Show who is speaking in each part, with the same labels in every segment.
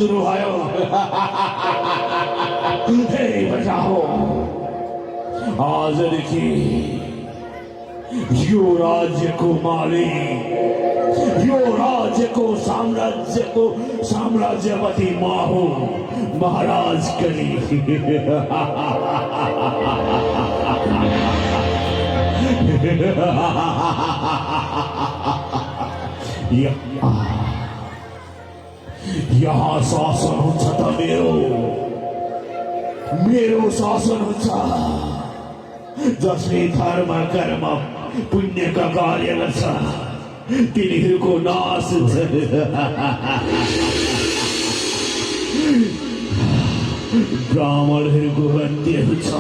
Speaker 1: शुरू आयो हे बचाओ आज़ादी यो राज्य को मालिक यो राज्य को साम्राज्यपति माहू महाराज कली यहाँ शासन हुन्छ त मेरो शासन हुन्छ जसले धर्म कर्म पुण्यका कार्य गर्छ तिनीहरूको नाश हुन्छ ब्राह्मणहरूको हत्या हुन्छ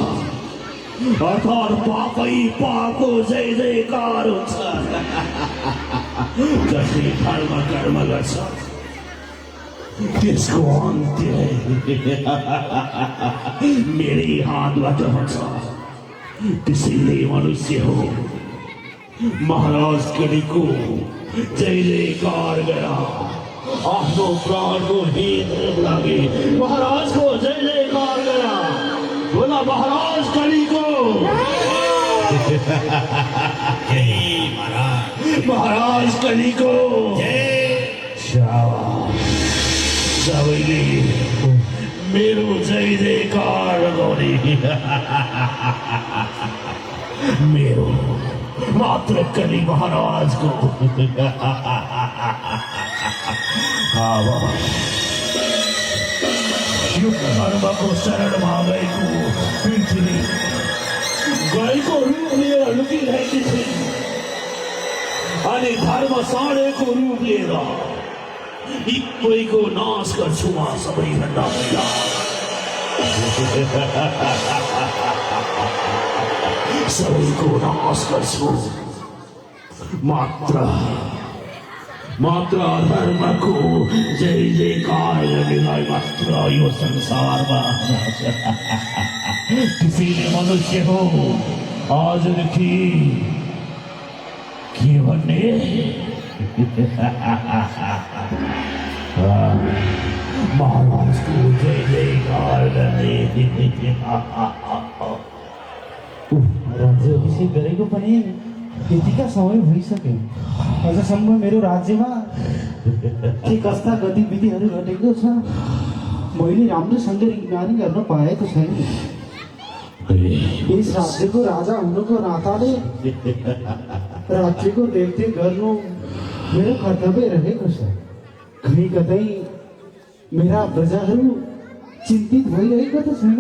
Speaker 1: अर्थात् पापै पापको जय जयकार हुन्छ जसले धर्म कर्म गर्छ त्यसको अन्त्य मेरै हातबाट हुन्छ त्यसैले मनुष्य हो महाराज कलिको जय जयकार गर आफ्नो प्राणको हितको लागि महाराजको जय जयकार गर बोला महाराज कलिको
Speaker 2: जय महाराज
Speaker 1: महाराज कलिको
Speaker 2: जय
Speaker 1: शाबाश सबैले मेरो जय जयकार गर्ने मेरो मात्र कली महाराजको यो धर्मको शरणमा गएको पृथ्वी गएको रूप लिएर लुकिरहेकी छिन् अनि धर्म साँडेको रूप लिएर कोहीको नाश गर्छु म सबैभन्दा पहिला सबैको नाश गर्छु मात्र धर्मको जय जयकार गर्नेलाई मात्र यो संसारमा त्यसैले मनुष्य हो आजदेखि के भन्ने महाराजको जय जयकार गर्ने
Speaker 3: राज्याभिषेक गरेको पनि यतिका समय भइसक्यो अझसम्म मेरो राज्यमा के कस्ता गतिविधिहरू घटेको छ मैले राम्रोसँग निगरानी गर्न पाएको छैन यस राज्यको राजा हुनुको नाताले राज्यको देखरेख गर्नु मेरो कर्तव्य रहेको छ कहीँ कतै मेरा प्रजाहरू चिन्तित भइरहेको त छैन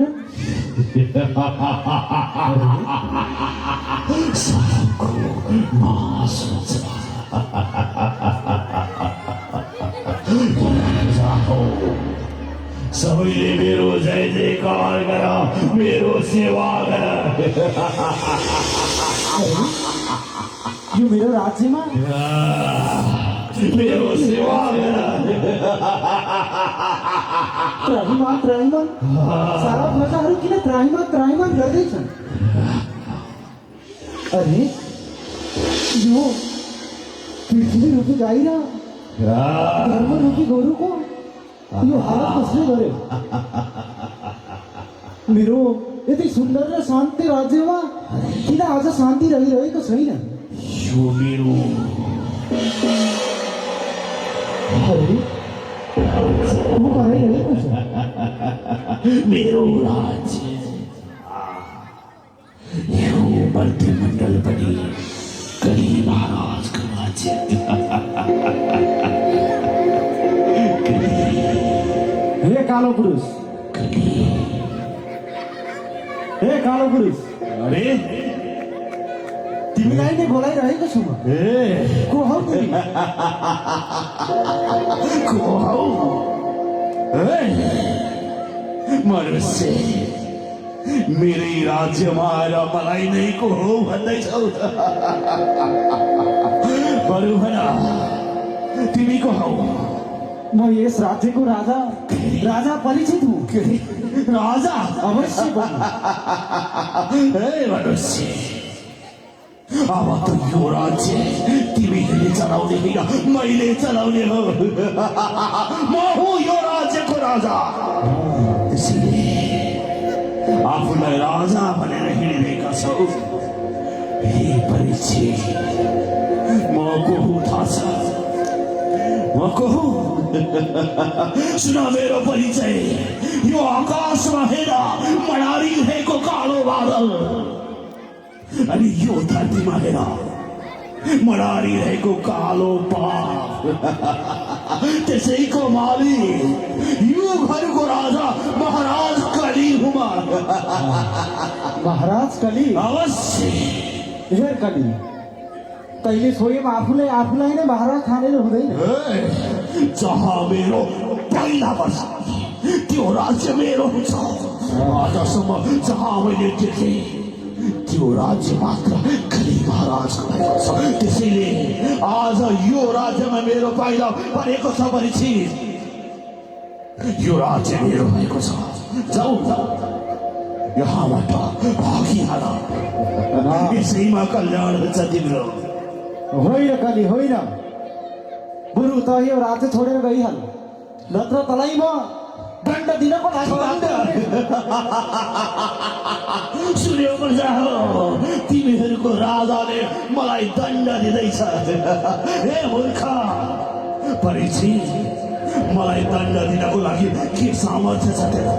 Speaker 1: सबैले मेरो जय जयकार गर मेरो सेवा गर
Speaker 3: यो मेरो राज्यमा
Speaker 1: मेरो सेवा गर
Speaker 3: त्राहिमाम सारा प्रजाहरू किन त्राहिमाम गर्दैछन् अरे यो पृथ्वी रूपी गाई र धर्म रूपी गोरुको यो हालत कसले गर्यो मेरो यति सुन्दर र शान्ति राज्यमा किन आज शान्ति रहिरहेको छैन
Speaker 1: यो मेरो
Speaker 3: अरे म कराइरहेको छु
Speaker 1: मेरो राज्य यो मन्त्रीमण्डल पनि कली महाराजको राज्य
Speaker 3: हे कालो पुरुष हे कालो पुरुष
Speaker 1: अरे
Speaker 3: तिमीलाई नै बोलाइरहेको छु म को हौ तिमी
Speaker 1: को हौ मनुष्य मेरै राज्यमा आएर मलाई नै को हो भन्दैछौ बरु भन तिमी को हौ
Speaker 3: म यस राज्यको राजा परिचित हुँ
Speaker 1: राजा
Speaker 3: अवश्य
Speaker 1: हे मनुष्य अब त यो राज्य तिमीले चलाउने होइन मैले चलाउने हो म हुँ यो राज्यको राजा त्यसैले आफूलाई राजा भनेर हिँडिरहेका छौ हे परीक्षित म को हुँ थाहा छ म को हुँ सुन मेरो परिचय यो आकाशमा हेर मडारी रहेको कालो बादल अनि यो धरतीमा हेर मडारी रहेको कालो पाप त्यसैको मालिक यो घरको राजा महाराज कली हुँ म
Speaker 3: महाराज कली
Speaker 1: अवश्य
Speaker 3: हेर कली तैले स्वयं आफूलाई नै महाराज ठानेर हुँदैन
Speaker 1: जहाँ मेरो पहिला वर्ष त्यो राज्य मेरो हुन्छ आजसम्म जहाँ मैले देखेँ त्यो राज्य मात्र कली महाराजको भएको छ त्यसैले आज यो राज्यमा मेरो पाइला परेको छ परीक्षित यो राज्य मेरो भएको छ जाऊ यहाँबाट भागिहाल यसैमा कल्याण हुन्छ तिम्रो
Speaker 3: होइन कली होइन बरु त यो राज्य छोडेर गइहाल नत्र तँलाई म दण्ड दिनको लागि
Speaker 1: सुन्यो मजा हो तिमीहरूको राजाले मलाई दण्ड दिँदैछ हे मूर्ख परीक्षित मलाई दण्ड दिनको लागि के सामर्थ्य छ तेरो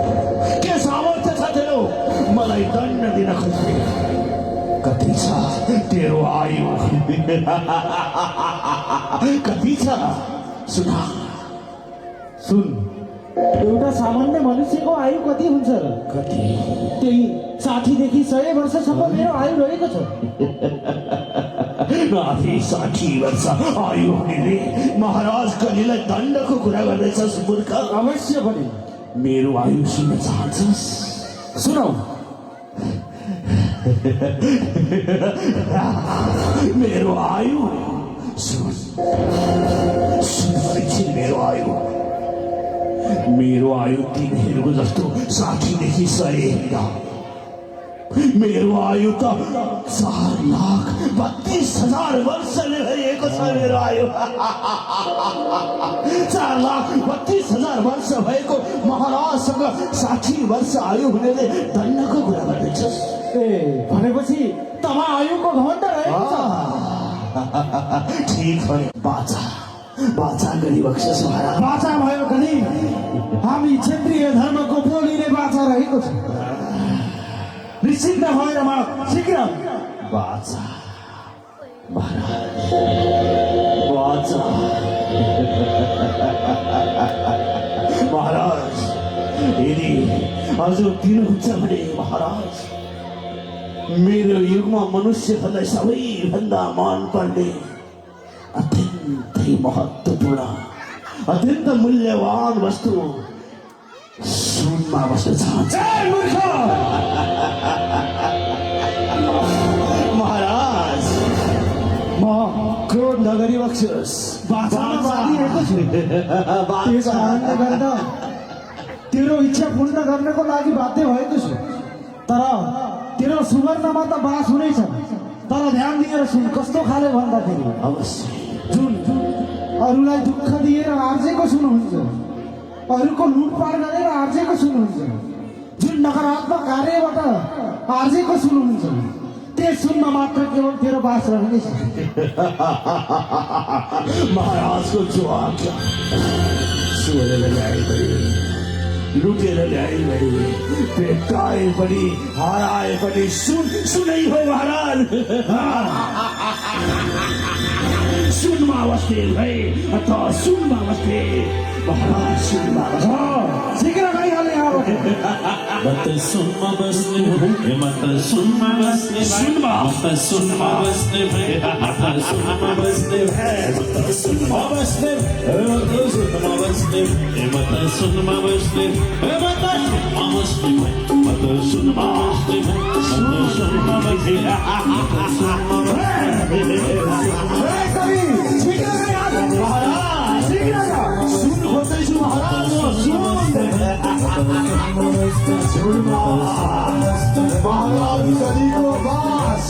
Speaker 1: के सामर्थ्य छ तेरो मलाई दण्ड दिनको लागि कति छ तेरो आयु कति छ सुना
Speaker 3: सुन एउटा सामान्य मनुष्यको आयु कति हुन्छ र
Speaker 1: कति
Speaker 3: त्यही 60 देखि 100 वर्षसम्म मेरो आयु रहेको छ
Speaker 1: राति 60 वर्ष आयु हुनेले महाराज कलीलाई दण्डको कुरा गर्दैछस् मूर्ख
Speaker 3: अवश्य पनि
Speaker 1: मेरो आयु सुन्न चाहन्छस्
Speaker 3: सुनाऊ
Speaker 1: मेरो आयु सुन परीक्षित मेरो आयु तिमीहरूको जस्तो 60 देखि 100 होइन मेरो आयु त 4,32,000 वर्षले भरिएको छ मेरो आयु 4,32,000 वर्ष भएको महाराजसँग 60 वर्ष आयु हुनेले दण्डको कुरा गर्दैछस्
Speaker 3: ए भनेपछि तमा आयुको घमण्ड रहेको छ
Speaker 1: ठीक हो बाचा गरिबक्सस् महाराज
Speaker 3: बाचा भयो कली हामी क्षेत्रीय धर्मको बोलिने बाचा रहेको छ निश्चित नभएर म शीघ्र
Speaker 1: बाचा महाराज बाचा महाराज यदि हजुर दिनुहुन्छ भने महाराज मेरो युगमा मनुष्यहरूलाई सबैभन्दा मन पर्ने अत्यन्तै महत्त्वपूर्ण अत्यन्त मूल्यवान वस्तु सुनमा बस्न चाहन्छ महाराज
Speaker 3: म
Speaker 1: क्रोध नगरी बक्सोस्
Speaker 3: बाचामा बाँधिरहेको छु त्यस कारणले गर्दा तेरो इच्छा पूर्ण गर्नको लागि बाध्य भएको छु तर तेरो सुवर्णमा त बास हुनेछ तर ध्यान दिएर सुन कस्तो खाले भन्दाखेरि
Speaker 1: अवश्य
Speaker 3: जुन अरूलाई दुःख दिएर आर्जेको सुन्नुहुन्छ अरूको लुटपाट गरेर आर्जेको सुन्नुहुन्छ जुन नकारात्मक कार्यबाट आर्जेको सुन्नुहुन्छ त्यस सुनमा मात्र केवल तेरो बास रहनेछ
Speaker 1: महाराजको जो आज्ञा सुनेर ल्याए पनि लुटेर ल्याए पनि भेटाए पनि हराए पनि सुनै हो महाराज सुनमा बस्ने भए अथवा सुनमा बस्ने महाराज सुनमा
Speaker 3: शीघ्र गइहाले यहाँबाट
Speaker 2: मत सुनमा बस्ने मत सुनमा बस्ने मत सुनमा बस्ने मत सुनमा बस्ने मत सुनमा बस्ने मत सुनमा बस्ने मत सुनमा बस्ने मत सुनमा बस्ने मत सुनमा बस्ने
Speaker 1: महाराज सुन खोज्दैछु महाराज सुन महाराज शरीको बास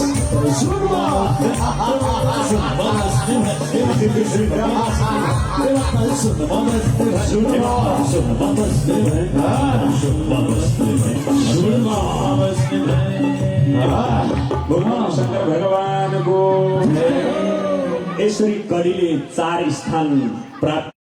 Speaker 1: सुनमा
Speaker 4: भगवान शंकर भगवानको यसरी कलिले 4 स्थान प्राप्त